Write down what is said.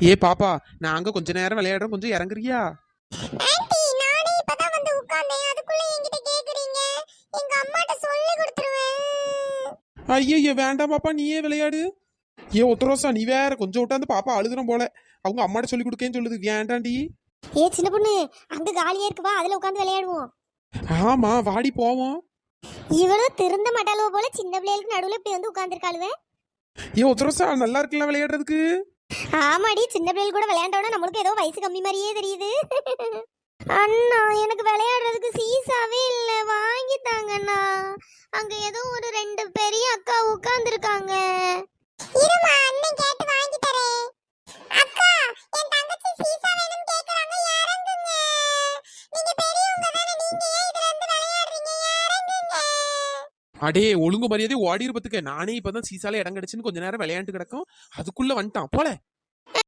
ஏ பாப்பா, நாங்க கொஞ்ச நேரம் விளையாடுறோம், கொஞ்சம் இறங்குறியா? ஆன்ட்டி, நானே இப்பதான் வந்து உட்கார்ந்தேன். அதுக்குள்ள என்கிட்ட கேக்குறீங்க? எங்க அம்மாட்ட சொல்லி கொடுத்துருவேன். ஐயோ வேண்டாம் பாப்பா, நீயே விளையாடு. ஏ ஒத்தரோசா, நீ வேற கொஞ்சம் விட்டாந்து பாப்பா அழுதுறோம் போல. அவங்க அம்மாட்ட சொல்லி கொடுக்கேன்னு சொல்லுது, வேண்டாண்டி. ஏ சின்ன பொண்ணு, அங்க காலியா இருக்கு, வா அதுல உட்கார்ந்து விளையாடுவோம். ஆமா வாடி போவோம். இவளும் திருந்த மாட்டாளோ போல, சின்ன பிள்ளைகளுக்கு நடுவுல இப்படி வந்து உட்கார்ந்துருக்காளுவே. ஏ ஒத்தரோசா, நல்லா இருக்குல்ல விளையாடுறதுக்கு. ஆமாடி, சின்ன பிள்ளைகள் கூட விளையாண்டோம்னா நம்மளுக்கு ஏதோ வயசு கம்மி மாதிரியே தெரியுது. அண்ணா, எனக்கு விளையாடுறதுக்கு சீசாவே இல்ல, வாங்கி தாங்கண்ணா. அங்க ஏதோ ஒரு ரெண்டு பெரிய அக்கா உட்கார்ந்துருக்காங்க. இருமா, அண்ணன் கேட்டு வாங்கி தரேன். அக்கா, என் தங்கச்சி சீசா வேணும் கேக்குறாங்க, இறங்குங்க. நீங்க பெரியவங்க தானே, நீங்க ஏன் இதுல இருந்து விளையாடுறீங்க? இறங்குங்க. அடே ஒழுங்கு மரியாதை ஓடிரு பத்துக்க. நானே இப்பதான் சீசால இடம் கிடைச்சுன்னு கொஞ்ச நேரம் விளையாண்டு கிடக்கும், அதுக்குள்ள வந்துட்டான் போல.